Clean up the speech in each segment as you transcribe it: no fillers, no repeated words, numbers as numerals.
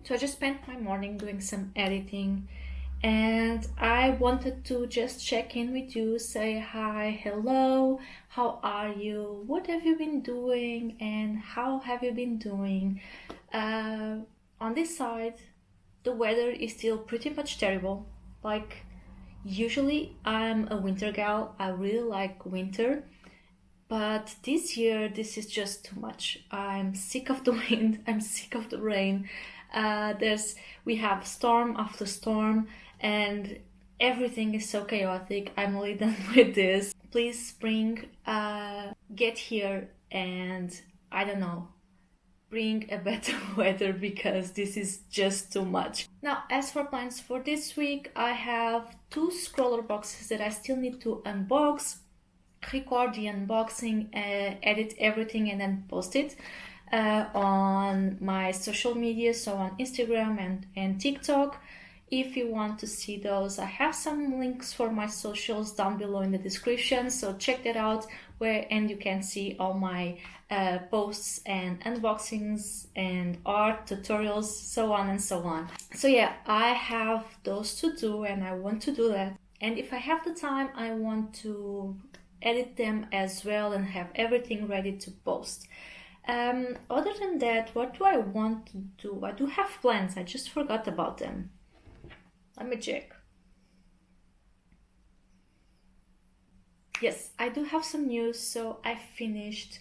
So I just spent my morning doing some editing, and I wanted to just check in with you, say hi, hello, how are you, what have you been doing, and how have you been doing? Uh, on this side, the weather is still pretty much terrible. Like, usually I'm a winter gal, I really like winter, but this year, this is just too much. I'm sick of the wind. I'm sick of the rain. There's we have storm after storm, and everything is so chaotic. I'm really done with this. Please, spring, get here and I don't know, bring a better weather because this is just too much. Now, as for plans for this week, I have two scroller boxes that I still need to unbox, record the unboxing, edit everything, and then post it on my social media, so on Instagram and TikTok. If you want to see those, I have some links for my socials down below in the description, so check that out, and you can see all my posts and unboxings and art tutorials, so on and so on. So yeah, I have those to do and I want to do that. And if I have the time, I want to edit them as well and have everything ready to post. Other than that, what do I want to do? I do have plans, I just forgot about them. Let me check. Yes, I do have some news. So I finished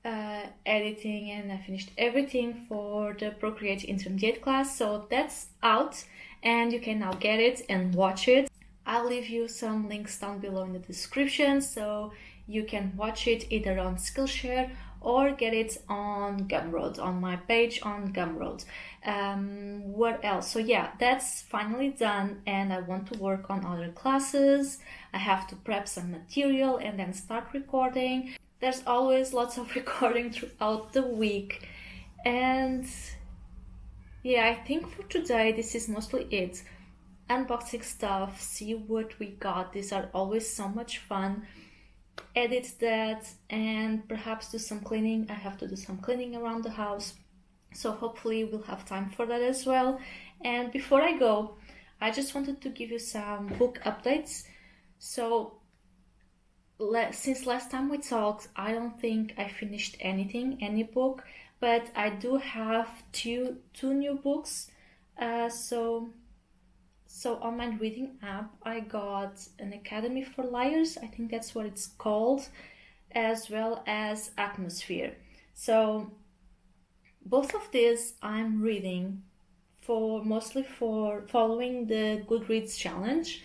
editing and I finished everything for the Procreate Intermediate class. So that's out and you can now get it and watch it. I'll leave you some links down below in the description so you can watch it either on Skillshare or get it on Gumroad, on my page on Gumroad. What else? So yeah, that's finally done and I want to work on other classes. I have to prep some material and then start recording. There's always lots of recording throughout the week. And yeah, I think for today this is mostly it. Unboxing stuff, see what we got. These are always so much fun. Edit that and perhaps do some cleaning. I have to do some cleaning around the house, so hopefully we'll have time for that as well. And before I go, I just wanted to give you some book updates. So since last time we talked, I don't think I finished any book, but I do have two new books. So on my reading app, I got an Academy for Liars, I think that's what it's called, as well as Atmosphere. So both of these I'm reading mostly for following the Goodreads challenge.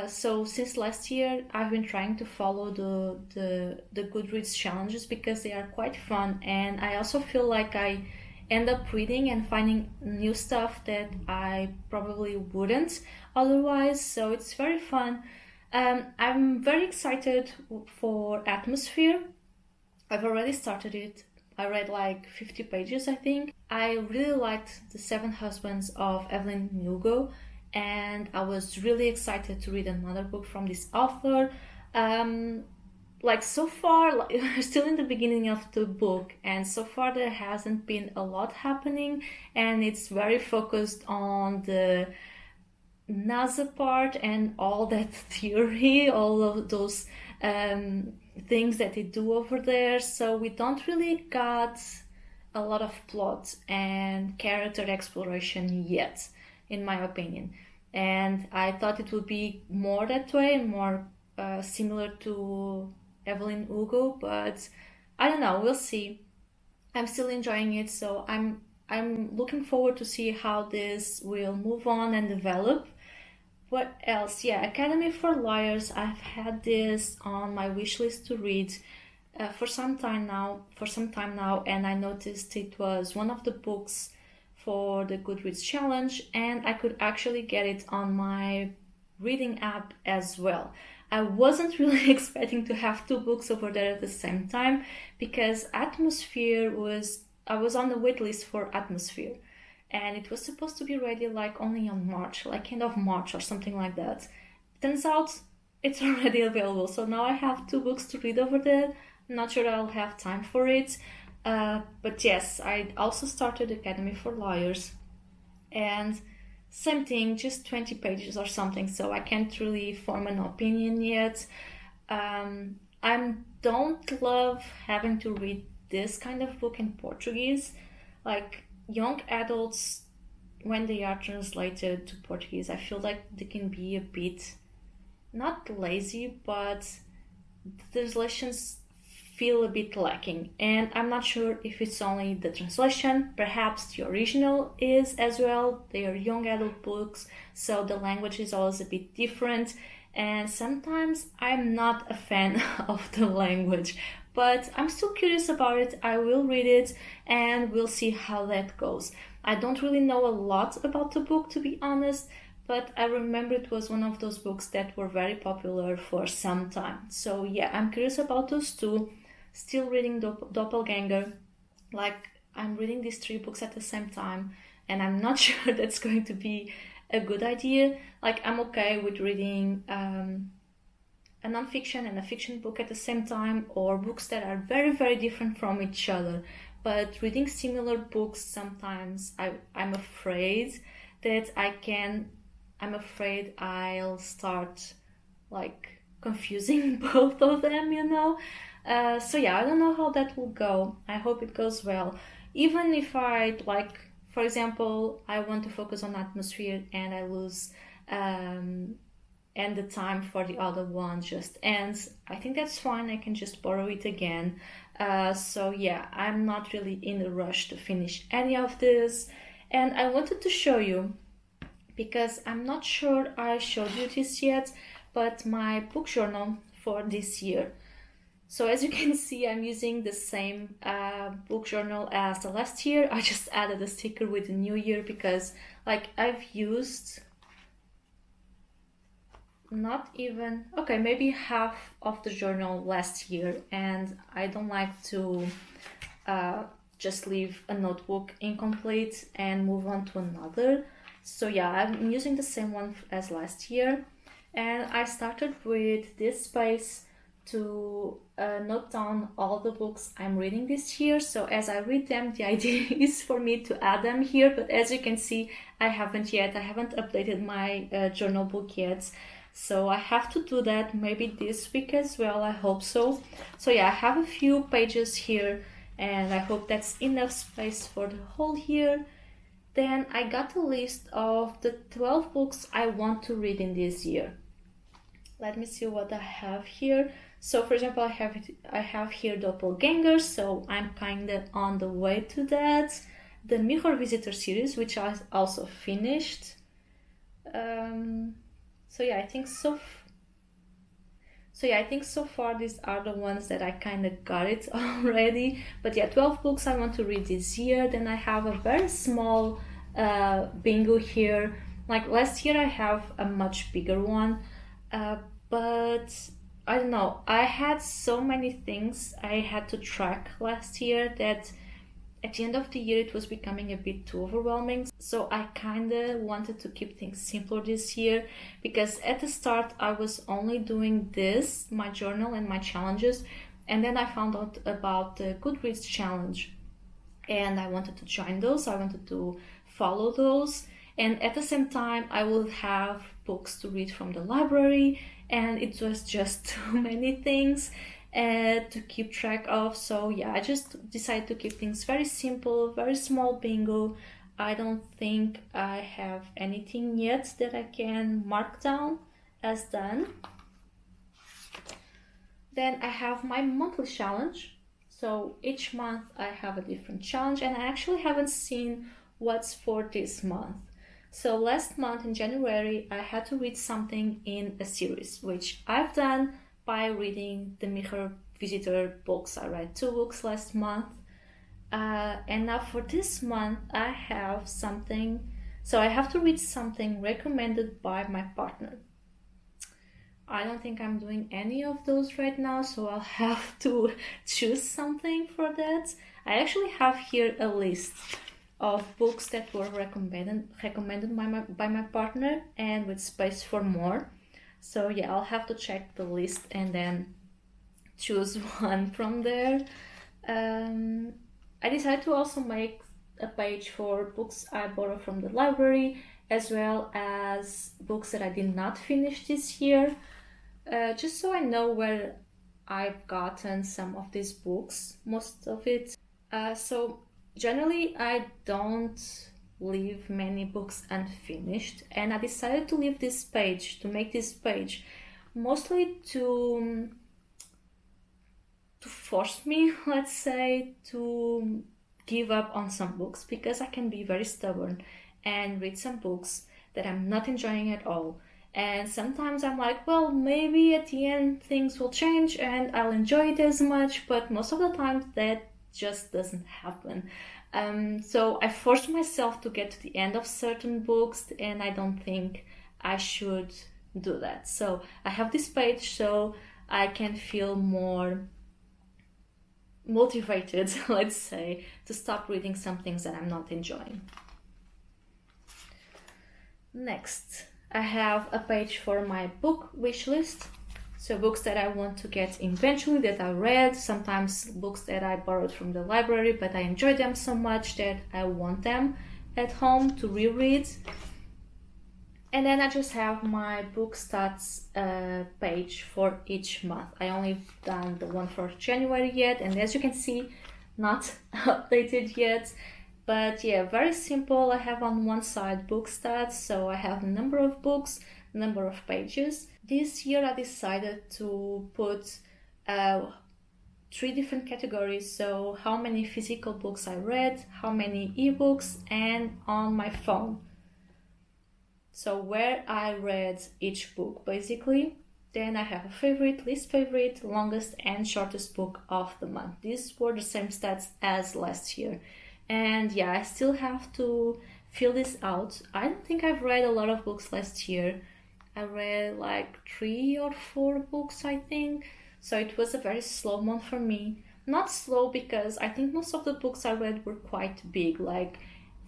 So since last year, I've been trying to follow the Goodreads challenges because they are quite fun, and I also feel like I end up reading and finding new stuff that I probably wouldn't otherwise, so it's very fun. I'm very excited for Atmosphere. I've already started it. I read like 50 pages, I think. I really liked The Seven Husbands of Evelyn Hugo, and I was really excited to read another book from this author. Like so far, we're still in the beginning of the book, and so far there hasn't been a lot happening, and it's very focused on the NASA part and all that theory, all of those things that they do over there. So we don't really got a lot of plot and character exploration yet, in my opinion. And I thought it would be more that way, more similar to Evelyn Hugo, but I don't know, we'll see. I'm still enjoying it, so I'm looking forward to see how this will move on and develop. What else? Yeah, Academy for Lawyers. I've had this on my wish list to read for some time now, and I noticed it was one of the books for the Goodreads challenge, and I could actually get it on my reading app as well. I wasn't really expecting to have two books over there at the same time because I was on the wait list for Atmosphere, and it was supposed to be ready like only on March, like end of March or something like that. Turns out it's already available, so now I have two books to read over there. I'm not sure I'll have time for it, but yes, I also started Academy for Lawyers. And same thing, just 20 pages or something, so I can't really form an opinion yet. I don't love having to read this kind of book in Portuguese. Like young adults, when they are translated to Portuguese, I feel like they can be a bit not lazy, but the translations feel a bit lacking. And I'm not sure if it's only the translation, perhaps the original is as well. They are young adult books, so the language is always a bit different. And sometimes I'm not a fan of the language, but I'm still curious about it. I will read it and we'll see how that goes. I don't really know a lot about the book, to be honest, but I remember it was one of those books that were very popular for some time. So yeah, I'm curious about those two. Still reading Doppelganger. Like, I'm reading these three books at the same time, and I'm not sure that's going to be a good idea. Like, I'm okay with reading a nonfiction and a fiction book at the same time, or books that are very, very different from each other. But reading similar books, sometimes I'm afraid that I'm afraid I'll start like confusing both of them, you know? So yeah, I don't know how that will go. I hope it goes well. Even if I like, for example, I want to focus on atmosphere and I lose and the time for the other one just ends, I think that's fine. I can just borrow it again. So yeah, I'm not really in a rush to finish any of this. And I wanted to show you, because I'm not sure I showed you this yet, but my book journal for this year. So as you can see, I'm using the same book journal as the last year. I just added a sticker with the new year because like I've used not even, okay, maybe half of the journal last year, and I don't like to just leave a notebook incomplete and move on to another. So yeah, I'm using the same one as last year, and I started with this space to note down all the books I'm reading this year. So as I read them, the idea is for me to add them here, but as you can see, I haven't updated my journal book yet. So I have to do that maybe this week as well, I hope so. So yeah, I have a few pages here and I hope that's enough space for the whole year. Then I got a list of the 12 books I want to read in this year. Let me see what I have here. So for example, I have here Doppelganger, so I'm kinda on the way to that. The Mirror Visitor series, which I also finished. So yeah, I think so far these are the ones that I kind of got it already. But yeah, 12 books I want to read this year. Then I have a very small bingo here. Like last year I have a much bigger one, but I don't know. I had so many things I had to track last year that at the end of the year it was becoming a bit too overwhelming. So I kind of wanted to keep things simpler this year, because at the start I was only doing this, my journal and my challenges, and then I found out about the Goodreads challenge and I wanted to join those. I wanted to follow those, and at the same time I would have books to read from the library, and it was just too many things to keep track of. So yeah, I just decided to keep things very simple, very small bingo. I don't think I have anything yet that I can mark down as done. Then I have my monthly challenge. So each month I have a different challenge, and I actually haven't seen what's for this month. So last month in January I had to read something in a series, which I've done by reading the Mirror Visitor books. I read 2 books last month. And now for this month, I have something. So I have to read something recommended by my partner. I don't think I'm doing any of those right now, so I'll have to choose something for that. I actually have here a list of books that were recommended by my partner, and with space for more. So yeah, I'll have to check the list and then choose one from there. I decided to also make a page for books I borrowed from the library, as well as books that I did not finish this year, just so I know where I've gotten some of these books, most of it. So generally I don't leave many books unfinished, and I decided to leave this page, to make this page, mostly to force me, let's say, to give up on some books, because I can be very stubborn and read some books that I'm not enjoying at all. And sometimes I'm like, well, maybe at the end things will change and I'll enjoy it as much, but most of the time that just doesn't happen. So I force myself to get to the end of certain books, and I don't think I should do that. So I have this page so I can feel more motivated, let's say, to stop reading some things that I'm not enjoying. Next, I have a page for my book wish list. So books that I want to get eventually, that I read, sometimes books that I borrowed from the library, but I enjoy them so much that I want them at home to reread. And then I just have my book stats page for each month. I only done the one for January yet, and as you can see, not updated yet. But yeah, very simple. I have on one side book stats, so I have the number of books, number of pages. This year I decided to put 3 different categories. So how many physical books I read, how many ebooks, and on my phone. So where I read each book, basically. Then I have a favorite, least favorite, longest and shortest book of the month. These were the same stats as last year. And yeah, I still have to fill this out. I don't think I've read a lot of books last year. I read like 3 or 4 books, I think. So it was a very slow month for me. Not slow because I think most of the books I read were quite big, like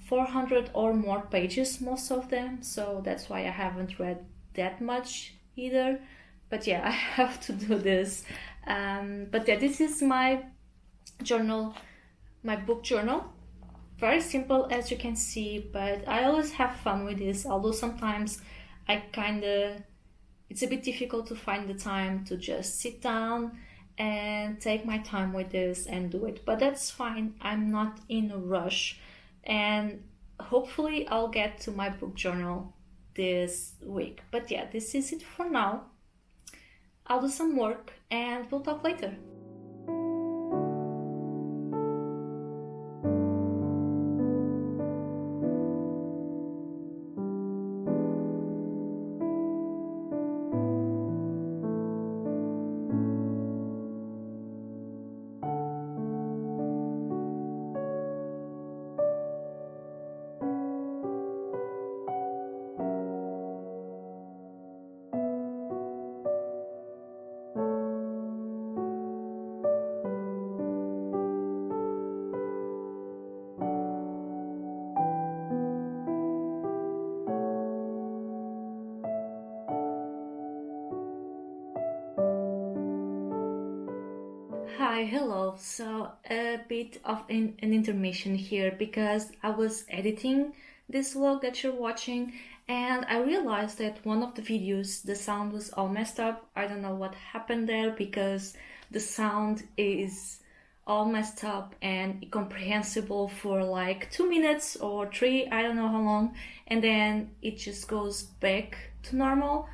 400 or more pages, most of them. So that's why I haven't read that much either. But yeah, I have to do this. But yeah, this is my journal, my book journal. Very simple, as you can see, but I always have fun with this, although sometimes it's a bit difficult to find the time to just sit down and take my time with this and do it. But that's fine, I'm not in a rush, and hopefully I'll get to my book journal this week. But yeah, this is it for now. I'll do some work and we'll talk later. Hi, hello. So a bit of an intermission here because I was editing this vlog that you're watching, and I realized that one of the videos, the sound was all messed up. I don't know what happened there because the sound is all messed up and incomprehensible for like 2 minutes or 3, I don't know how long, and then it just goes back to normal.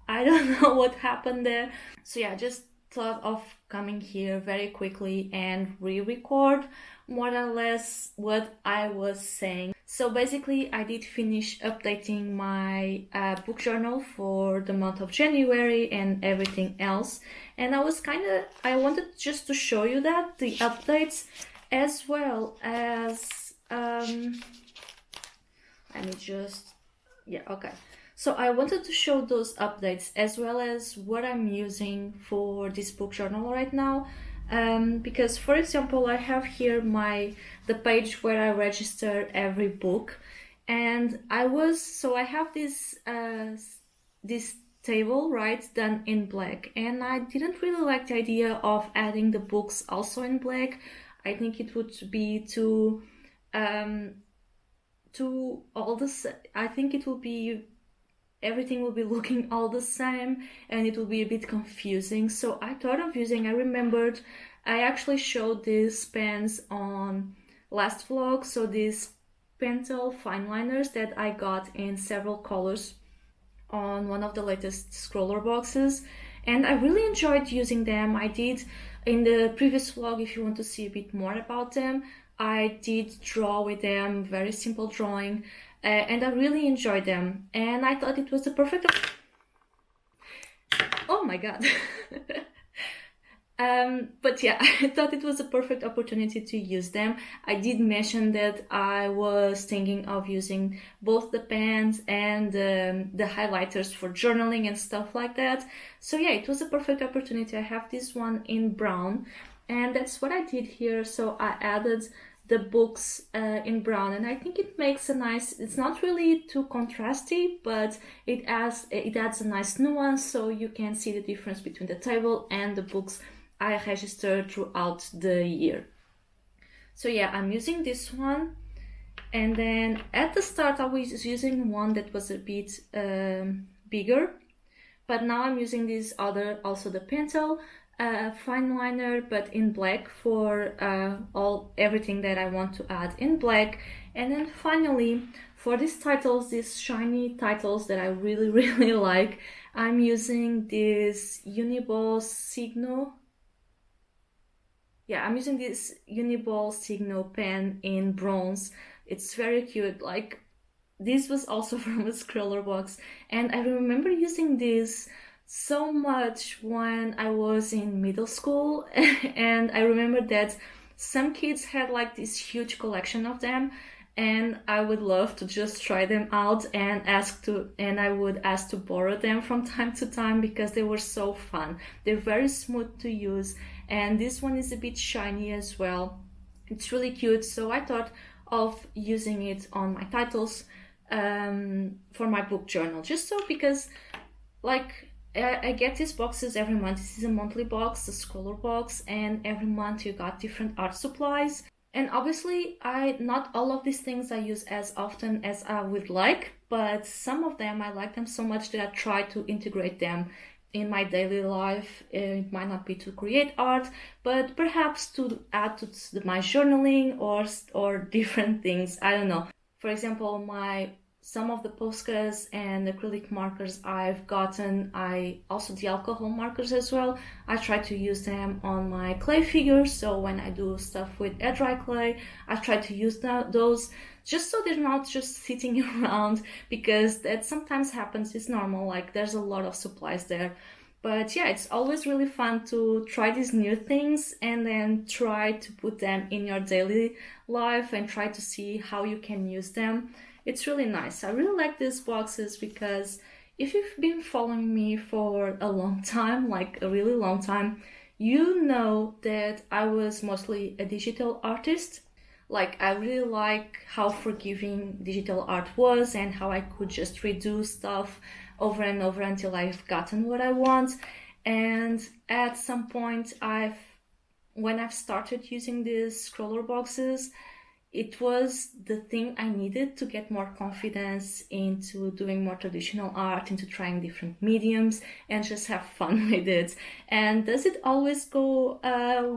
I don't know what happened there. So yeah, just thought of coming here very quickly and re-record more or less what I was saying. So basically I did finish updating my book journal for the month of January and everything else, and I wanted just to show you that, the updates, as well as so I wanted to show those updates as well as what I'm using for this book journal right now. Because, for example, I have here the page where I register every book, and I have this table, right, done in black, and I didn't really like the idea of adding the books also in black. I think it would be too to all this. I think it will be, everything will be looking all the same and it will be a bit confusing. So I thought of using, I remembered I actually showed these pens on last vlog. So these Pentel fine liners that I got in several colors on one of the latest scroller boxes, and I really enjoyed using them. I did, in the previous vlog, if you want to see a bit more about them, I did draw with them, very simple drawing, and I really enjoyed them, and I thought it was the perfect, oh my god. But yeah, I thought it was a perfect opportunity to use them. I did mention that I was thinking of using both the pens and the highlighters for journaling and stuff like that. So yeah, it was a perfect opportunity. I have this one in brown, and that's what I did here. So I added the books in brown, and I think it makes a nice, it's not really too contrasty, but it adds a nice nuance, so you can see the difference between the table and the books I registered throughout the year. So yeah, I'm using this one, and then at the start I was using one that was a bit bigger, but now I'm using this other, also the Pentel fine liner, but in black for everything that I want to add in black. And then finally, for these titles, these shiny titles that I really really like, I'm using this Uniball Signo. Yeah, I'm using this Uniball Signo pen in bronze. It's very cute. Like, this was also from a scroller box, and I remember using this so much when I was in middle school. And I remember that some kids had like this huge collection of them, and I would love to just try them out and I would ask to borrow them from time to time because they were so fun. They're very smooth to use, and this one is a bit shiny as well. It's really cute, so I thought of using it on my titles for my book journal, just so, because like I get these boxes every month. This is a monthly box, the scroller box, and every month you got different art supplies. And obviously, not all of these things I use as often as I would like, but some of them I like them so much that I try to integrate them in my daily life. It might not be to create art, but perhaps to add to my journaling or different things. I don't know. For example, some of the Poscas and acrylic markers I've gotten, also the alcohol markers as well, I try to use them on my clay figures. So when I do stuff with air dry clay, I try to use those, just so they're not just sitting around, because that sometimes happens. It's normal, like there's a lot of supplies there. But yeah, it's always really fun to try these new things and then try to put them in your daily life and try to see how you can use them. It's really nice. I really like these boxes because if you've been following me for a long time, like a really long time, you know that I was mostly a digital artist. Like, I really like how forgiving digital art was and how I could just redo stuff over and over until I've gotten what I want. And at some point, when I've started using these scroller boxes, it was the thing I needed to get more confidence into doing more traditional art, into trying different mediums, and just have fun with it. And does it always go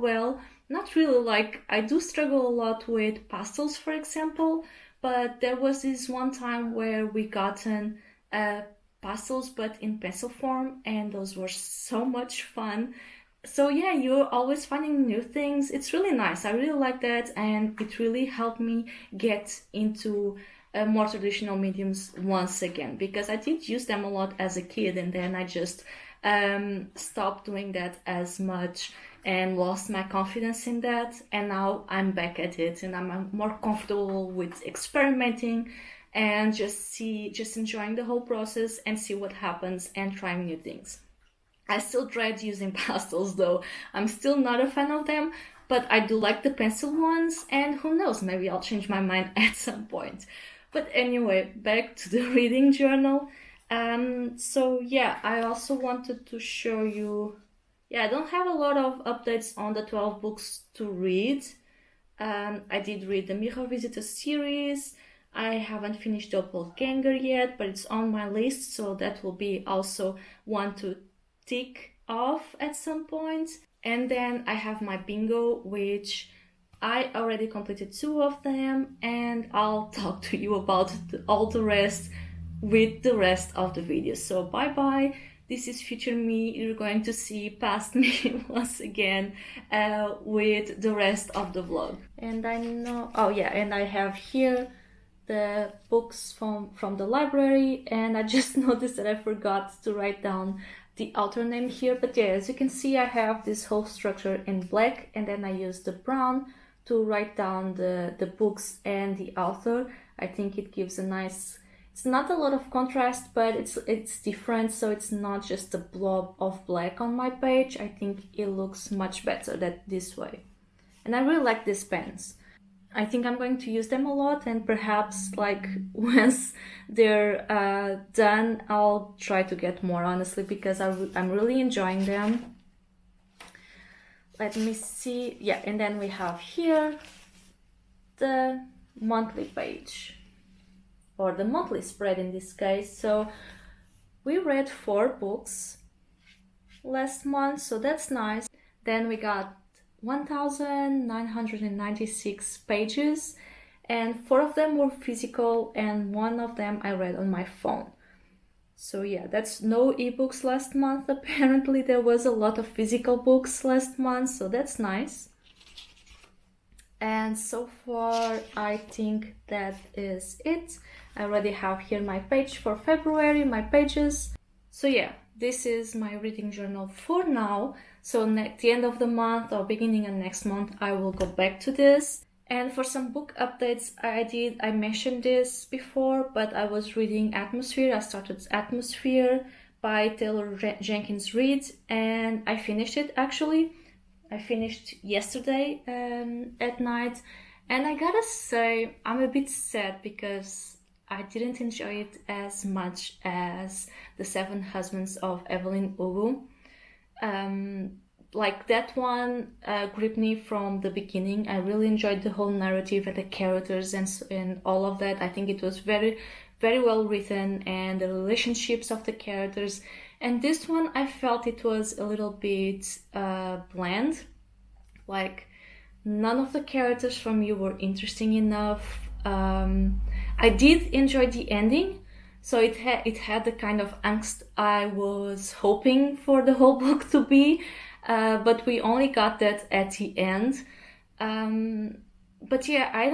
well? Not really. Like, I do struggle a lot with pastels, for example, but there was this one time where we gotten pastels but in pencil form, and those were so much fun. So yeah, you're always finding new things. It's really nice. I really like that, and it really helped me get into more traditional mediums once again, because I did use them a lot as a kid, and then I just stopped doing that as much and lost my confidence in that. And now I'm back at it, and I'm more comfortable with experimenting and just enjoying the whole process and see what happens and trying new things. I still dread using pastels though. I'm still not a fan of them, but I do like the pencil ones, and who knows, maybe I'll change my mind at some point. But anyway, back to the reading journal. So yeah, I also wanted to show you, I don't have a lot of updates on the 12 books to read, I did read the Mirror Visitor series. I haven't finished Doppelganger yet, but it's on my list, so that will be also one to tick off at some point. And then I have my bingo, which I already completed 2 of them, and I'll talk to you about all the rest with the rest of the video. So bye bye. This is future me. You're going to see past me once again with the rest of the vlog. And I know, oh yeah, and I have here the books from the library, and I just noticed that I forgot to write down the author name here. But yeah, as you can see, I have this whole structure in black, and then I use the brown to write down the books and the author. I think it gives a nice, it's not a lot of contrast, but it's different, so it's not just a blob of black on my page. I think it looks much better this way. And I really like these pens. I think I'm going to use them a lot, and perhaps like once they're done, I'll try to get more, honestly, because I'm really enjoying them. Let me see. Yeah, and then we have here the monthly page, or the monthly spread in this case. So we read 4 books last month, so that's nice. Then we got 1,996 pages, and 4 of them were physical, and 1 of them I read on my phone. So yeah, that's no ebooks last month. Apparently there was a lot of physical books last month, so that's nice. And so far I think that is it. I already have here my page for February, my pages. So yeah, this is my reading journal for now. So at the end of the month or beginning of next month, I will go back to this. And for some book updates, I mentioned this before, but I was reading Atmosphere. I started Atmosphere by Taylor Jenkins Reid, and I finished it actually. I finished yesterday at night, and I gotta say, I'm a bit sad because I didn't enjoy it as much as The 7 Husbands of Evelyn Hugo. Like that one gripped me from the beginning. I really enjoyed the whole narrative and the characters and all of that. I think it was very, very well written, and the relationships of the characters. And this one, I felt it was a little bit bland. Like none of the characters from you were interesting enough. I did enjoy the ending. So it had the kind of angst I was hoping for the whole book to be. But we only got that at the end. But yeah, I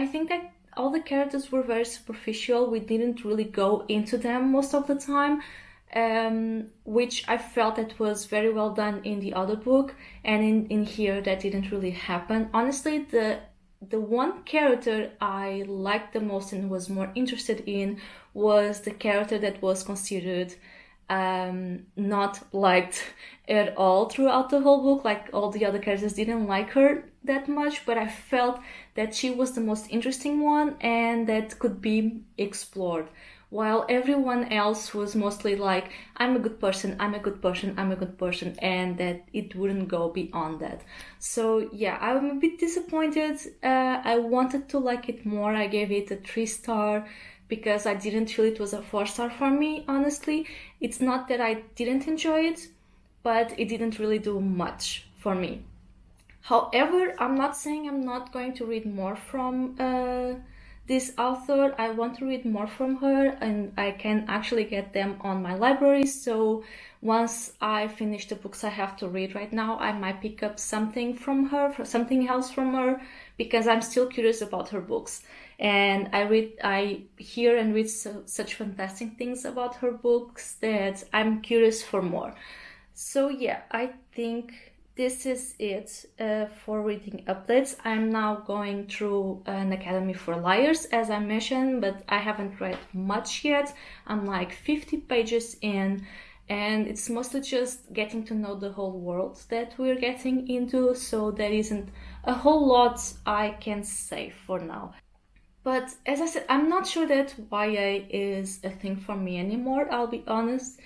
think that all the characters were very superficial. We didn't really go into them most of the time, which I felt that was very well done in the other book, and in here that didn't really happen. Honestly, the one character I liked the most and was more interested in was the character that was considered not liked at all throughout the whole book. Like all the other characters didn't like her that much, but I felt that she was the most interesting one and that could be explored, while everyone else was mostly like, I'm a good person, I'm a good person, I'm a good person, and that it wouldn't go beyond that. So yeah, I'm a bit disappointed. I wanted to like it more. I gave it a 3-star because I didn't feel it was a 4-star for me, honestly. It's not that I didn't enjoy it, but it didn't really do much for me. However, I'm not saying I'm not going to read more from this author. I want to read more from her, and I can actually get them on my library. So once I finish the books I have to read right now, I might pick up something from her, something else from her, because I'm still curious about her books. And I hear and read such fantastic things about her books that I'm curious for more. So yeah, I think this is it for reading updates. I'm now going through An Academy for Liars, as I mentioned, but I haven't read much yet. I'm like 50 pages in, and it's mostly just getting to know the whole world that we're getting into, so there isn't a whole lot I can say for now. But as I said, I'm not sure that YA is a thing for me anymore, I'll be honest.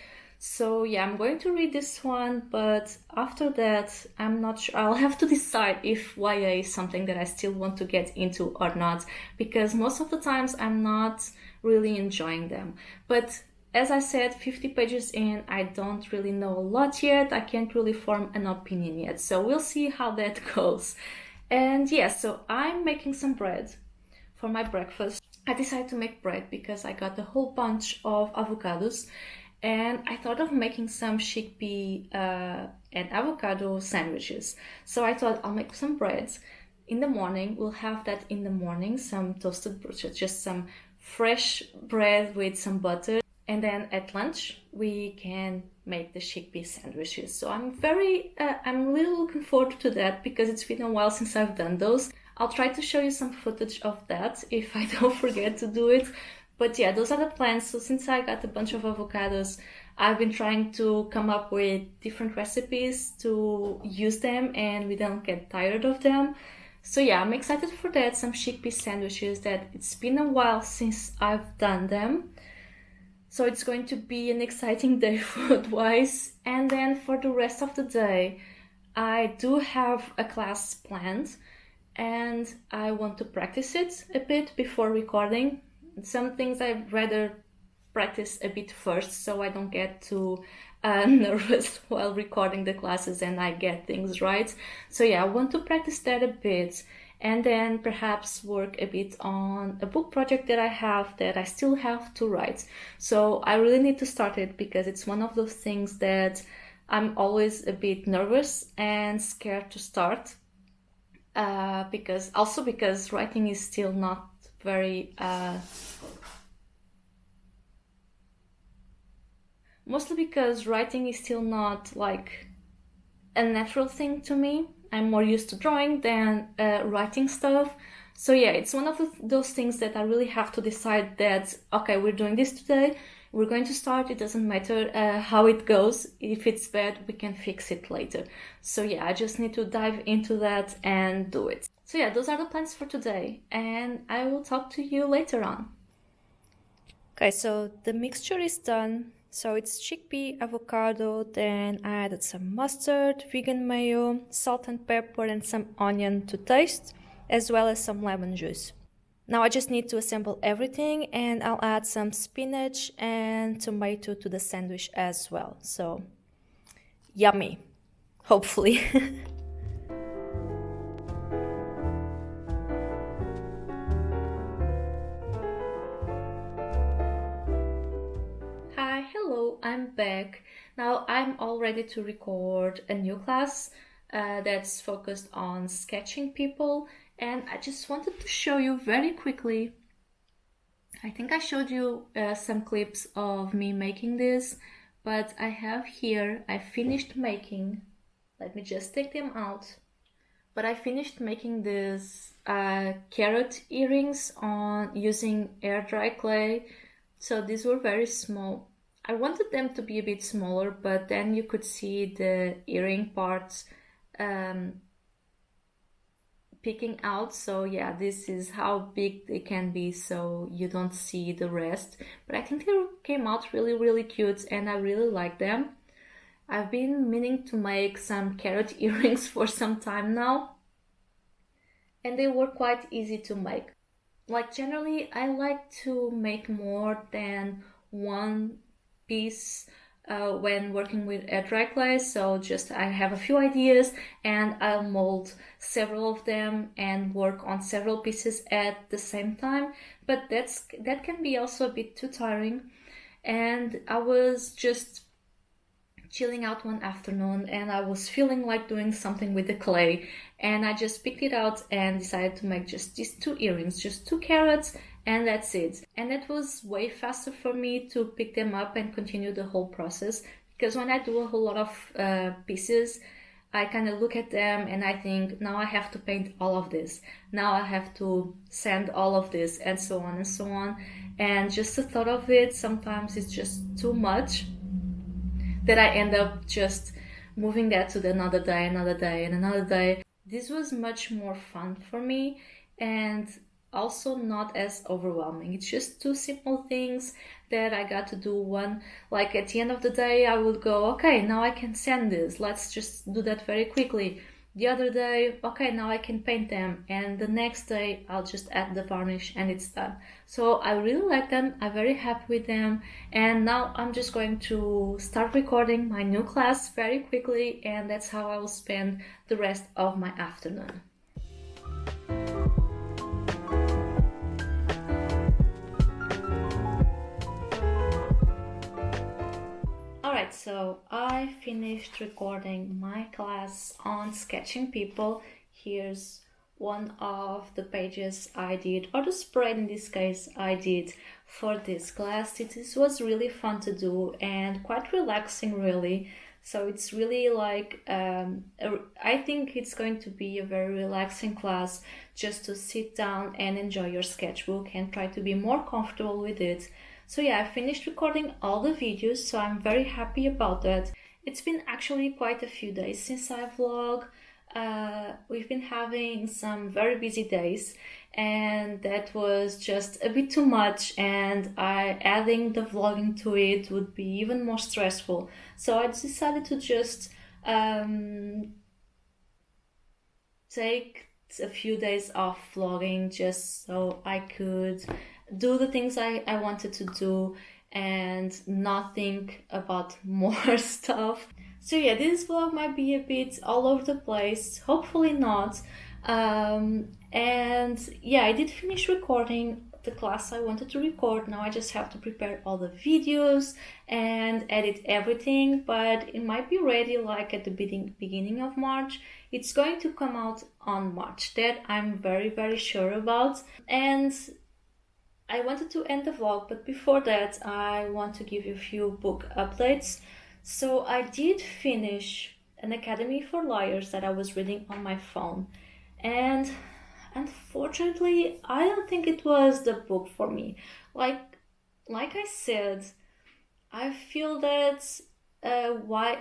So yeah, I'm going to read this one, but after that, I'm not sure. I'll have to decide if YA is something that I still want to get into or not, because most of the times I'm not really enjoying them. But as I said, 50 pages in, I don't really know a lot yet. I can't really form an opinion yet. So we'll see how that goes. And yeah, so I'm making some bread for my breakfast. I decided to make bread because I got a whole bunch of avocados, and I thought of making some chickpea and avocado sandwiches. So I thought I'll make some bread. In the morning, we'll have that in the morning, some toasted bread, just some fresh bread with some butter. And then at lunch, we can make the chickpea sandwiches. So I'm really looking forward to that because it's been a while since I've done those. I'll try to show you some footage of that if I don't forget to do it. But yeah, those are the plans. So since I got a bunch of avocados, I've been trying to come up with different recipes to use them and we don't get tired of them. So yeah, I'm excited for that. Some chickpea sandwiches that it's been a while since I've done them. So it's going to be an exciting day food-wise. And then for the rest of the day, I do have a class planned and I want to practice it a bit before recording. Some things I'd rather practice a bit first so I don't get too nervous while recording the classes and I get things right. So yeah, I want to practice that a bit and then perhaps work a bit on a book project that I have that I still have to write. So I really need to start it because it's one of those things that I'm always a bit nervous and scared to start. Because writing is still not very mostly because writing is still not like a natural thing to me. I'm more used to drawing than writing stuff. So yeah, it's one of those things that I really have to decide that, okay, we're doing this today, we're going to start, it doesn't matter how it goes. If it's bad, we can fix it later. So yeah, I just need to dive into that and do it. So yeah, those are the plans for today and I will talk to you later on. Okay, so the mixture is done. So it's chickpea, avocado, then I added some mustard, vegan mayo, salt and pepper and some onion to taste, as well as some lemon juice. Now I just need to assemble everything and I'll add some spinach and tomato to the sandwich as well. So, yummy, hopefully. Hi, hello, I'm back. Now I'm all ready to record a new class that's focused on sketching people, and I just wanted to show you very quickly. I think I showed you some clips of me making this, but I have here, I finished making, let me just take them out. But I finished making these carrot earrings on using air dry clay. So these were very small. I wanted them to be a bit smaller, but then you could see the earring parts peeking out. So yeah, this is how big they can be, so you don't see the rest. But I think they came out really, really cute and I really like them. I've been meaning to make some carrot earrings for some time now, and they were quite easy to make. Like generally, I like to make more than one piece when working with air dry clay. So just I have a few ideas and I'll mold several of them and work on several pieces at the same time. But that can be also a bit too tiring. And I was just chilling out one afternoon and I was feeling like doing something with the clay, and I just picked it out and decided to make just these two earrings, just two carrots, and that's it. And it was way faster for me to pick them up and continue the whole process, because when I do a whole lot of pieces, I kind of look at them and I think, now I have to paint all of this, now I have to sand all of this, and so on and so on. And just the thought of it sometimes is just too much, that I end up just moving that to another day and another day. This was much more fun for me, and also not as overwhelming. It's just two simple things that I got to do. One, like at the end of the day, I would go, okay, now I can sand this. Let's just do that very quickly. The other day, okay, now I can paint them. And the next day, I'll just add the varnish and it's done. So I really like them. I'm very happy with them. And now I'm just going to start recording my new class very quickly. And that's how I will spend the rest of my afternoon. Alright, so I finished recording my class on sketching people. Here's one of the pages I did, or the spread in this case I did for this class. This was really fun to do and quite relaxing really. So it's really like, I think it's going to be a very relaxing class just to sit down and enjoy your sketchbook and try to be more comfortable with it. So yeah, I finished recording all the videos, so I'm very happy about that. It's been actually quite a few days since I vlog. We've been having some very busy days and that was just a bit too much, and adding the vlogging to it would be even more stressful. So I decided to just take a few days off vlogging just so I could do the things I wanted to do and not think about more stuff. So yeah, this vlog might be a bit all over the place, hopefully not. And yeah, I did finish recording the class I wanted to record. Now I just have to prepare all the videos and edit everything, but it might be ready like at the beginning of March. It's going to come out on March, that I'm very, very sure about. And I wanted to end the vlog, but before that I want to give you a few book updates. So I did finish An Academy for Liars that I was reading on my phone, and unfortunately I don't think it was the book for me. Like I said, I feel that YA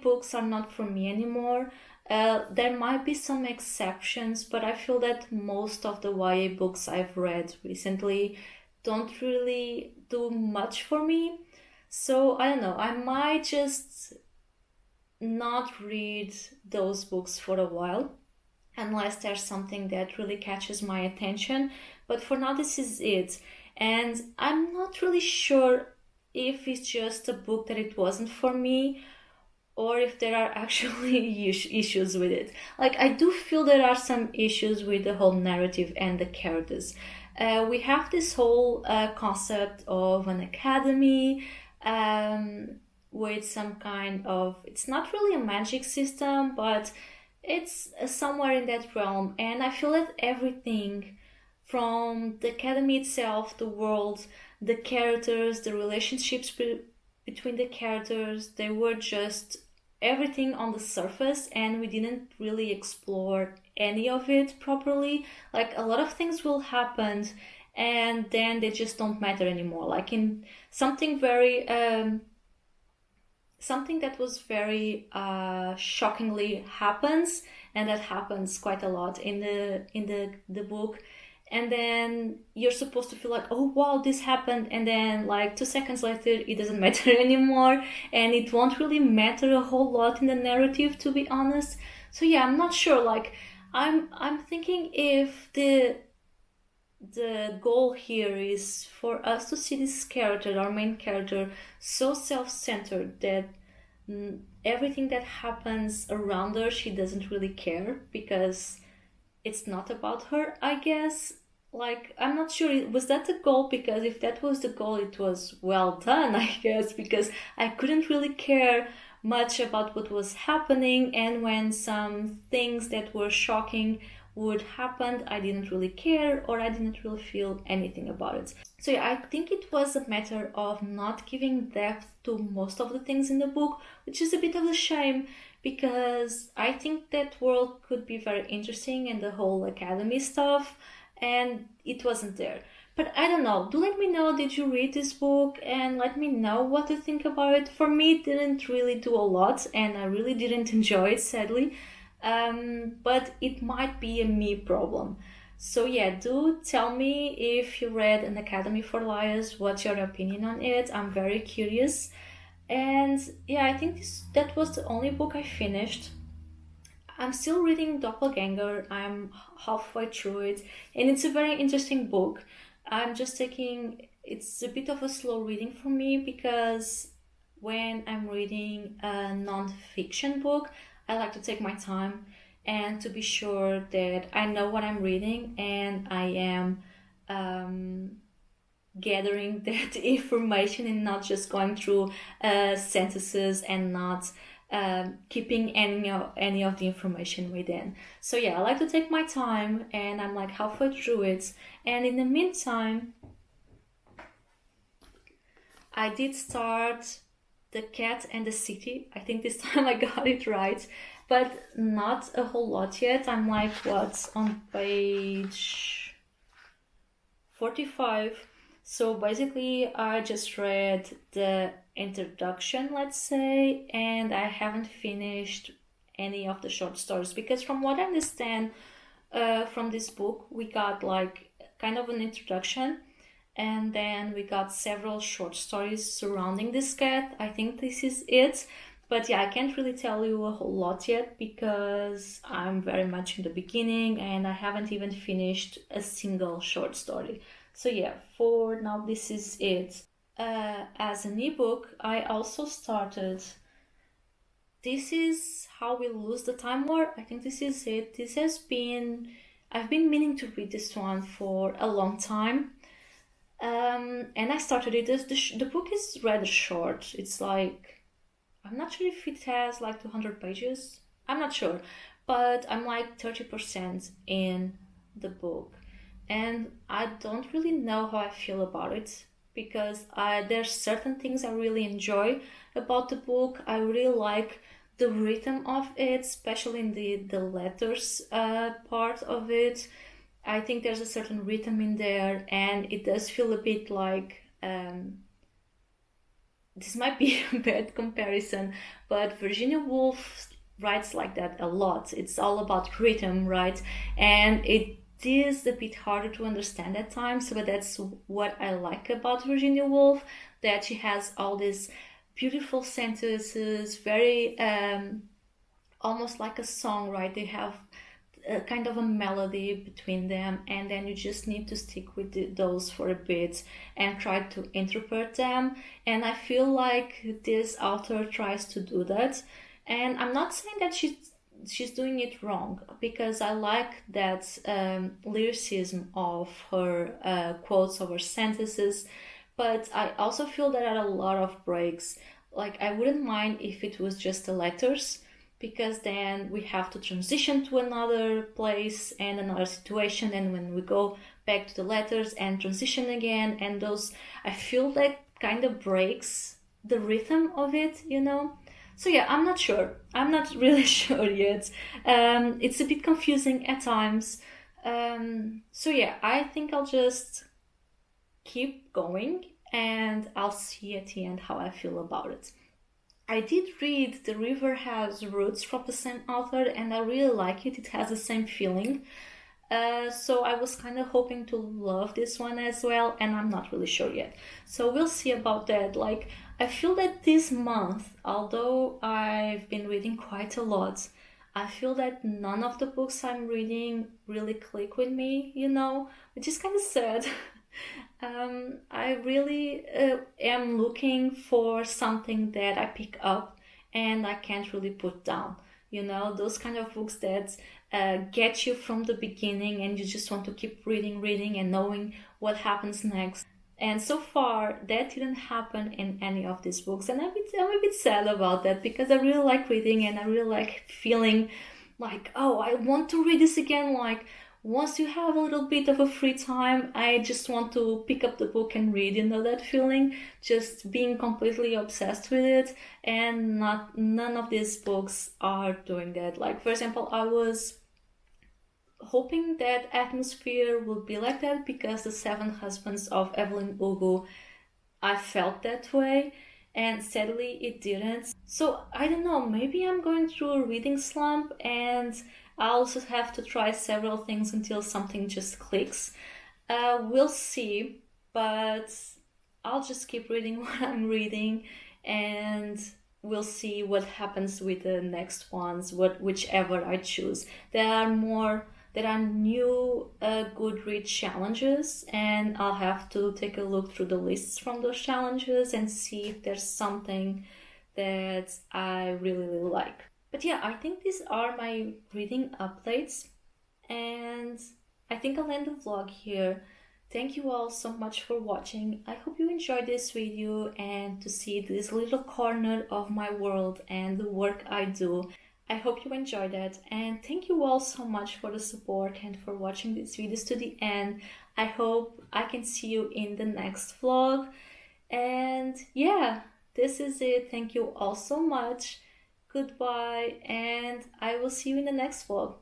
books are not for me anymore. There might be some exceptions, but I feel that most of the YA books I've read recently don't really do much for me. So I don't know, I might just not read those books for a while unless there's something that really catches my attention. But for now, this is it. And I'm not really sure if it's just a book that it wasn't for me, or if there are actually issues with it. Like, I do feel there are some issues with the whole narrative and the characters. We have this whole concept of an academy with some kind of, it's not really a magic system, but it's somewhere in that realm. And I feel that everything from the academy itself, the world, the characters, the relationships between the characters, they were just everything on the surface, and we didn't really explore any of it properly. Like, a lot of things will happen and then they just don't matter anymore. Like in something very something that was very shockingly happens, and that happens quite a lot in the book. And then you're supposed to feel like, oh wow, this happened, and then like 2 seconds later it doesn't matter anymore, and it won't really matter a whole lot in the narrative, to be honest. So yeah, I'm not sure. Like, I'm thinking if the goal here is for us to see this character, our main character, so self-centered that everything that happens around her, she doesn't really care because it's not about her, I guess. Like, I'm not sure, was that the goal? Because if that was the goal, it was well done, I guess, because I couldn't really care much about what was happening, and when some things that were shocking would happen, I didn't really care, or I didn't really feel anything about it. So yeah, I think it was a matter of not giving depth to most of the things in the book, which is a bit of a shame, because I think that world could be very interesting and the whole academy stuff, and it wasn't there. But I don't know, do let me know, did you read this book, and let me know what to think about it. For me, it didn't really do a lot, and I really didn't enjoy it, sadly. But it might be a me problem. So yeah, do tell me if you read An Academy for Liars, what's your opinion on it? I'm very curious. And yeah, I think that was the only book I finished. I'm still reading Doppelganger. I'm halfway through it, and it's a very interesting book. I'm just taking it's a bit of a slow reading for me because when I'm reading a non-fiction book, I like to take my time and to be sure that I know what I'm reading and I am um, gathering that information and not just going through sentences and not keeping any of the information within. So yeah, I like to take my time and I'm like halfway through it. And in the meantime, I did start The Cat and the City. I think this time I got it right, but not a whole lot yet. I'm like, what's on page 45? So basically, I just read the introduction, let's say, and I haven't finished any of the short stories because, from what I understand from this book, we got like kind of an introduction and then we got several short stories surrounding this cat. I think this is it. But yeah, I can't really tell you a whole lot yet because I'm very much in the beginning and I haven't even finished a single short story. So yeah, for now, this is it. As an ebook, I also started. This is How We Lose the Time War. I think this is it. This has been. I've been meaning to read this one for a long time. And I started it. The book is rather short. It's like, I'm not sure if it has like 200 pages. I'm not sure. But I'm like 30% in the book. And I don't really know how I feel about it because there's certain things I really enjoy about the book. I really like the rhythm of it, especially in the letters part of it. I think there's a certain rhythm in there, and it does feel a bit like this might be a bad comparison, but Virginia Woolf writes like that a lot. It's all about rhythm, right? And it is a bit harder to understand at times, but that's what I like about Virginia Woolf, that she has all these beautiful sentences, very almost like a song, right? They have a kind of a melody between them, and then you just need to stick with those for a bit and try to interpret them. And I feel like this author tries to do that, and I'm not saying that she's doing it wrong because I like that lyricism of her quotes, of her sentences, but I also feel there are a lot of breaks. Like, I wouldn't mind if it was just the letters, because then we have to transition to another place and another situation, and when we go back to the letters and transition again, and those, I feel that kind of breaks the rhythm of it, you know. So yeah, I'm not sure. I'm not really sure yet. It's a bit confusing at times. So yeah, I think I'll just keep going and I'll see at the end how I feel about it. I did read The River Has Roots from the same author, and I really like it. It has the same feeling. So I was kind of hoping to love this one as well, and I'm not really sure yet. So we'll see about that. Like, I feel that this month, although I've been reading quite a lot, I feel that none of the books I'm reading really click with me, you know, which is kind of sad. I really am looking for something that I pick up and I can't really put down. You know, those kind of books that get you from the beginning and you just want to keep reading, and knowing what happens next. And so far, that didn't happen in any of these books. And I'm a bit sad about that because I really like reading and I really like feeling like, oh, I want to read this again. Like, once you have a little bit of a free time, I just want to pick up the book and read, you know, that feeling, just being completely obsessed with it. And none of these books are doing that. Like, for example, I was hoping that Atmosphere would be like that because The Seven Husbands of Evelyn Hugo, I felt that way, and sadly it didn't. So I don't know, maybe I'm going through a reading slump and I also have to try several things until something just clicks. We'll see, but I'll just keep reading what I'm reading, and we'll see what happens with the next ones, whichever I choose. There are new Goodreads challenges, and I'll have to take a look through the lists from those challenges and see if there's something that I really, really like. But yeah, I think these are my reading updates, and I think I'll end the vlog here. Thank you all so much for watching. I hope you enjoyed this video and to see this little corner of my world and the work I do. I hope you enjoyed that, and thank you all so much for the support and for watching these videos to the end. I hope I can see you in the next vlog. And yeah, this is it. Thank you all so much. Goodbye, and I will see you in the next vlog.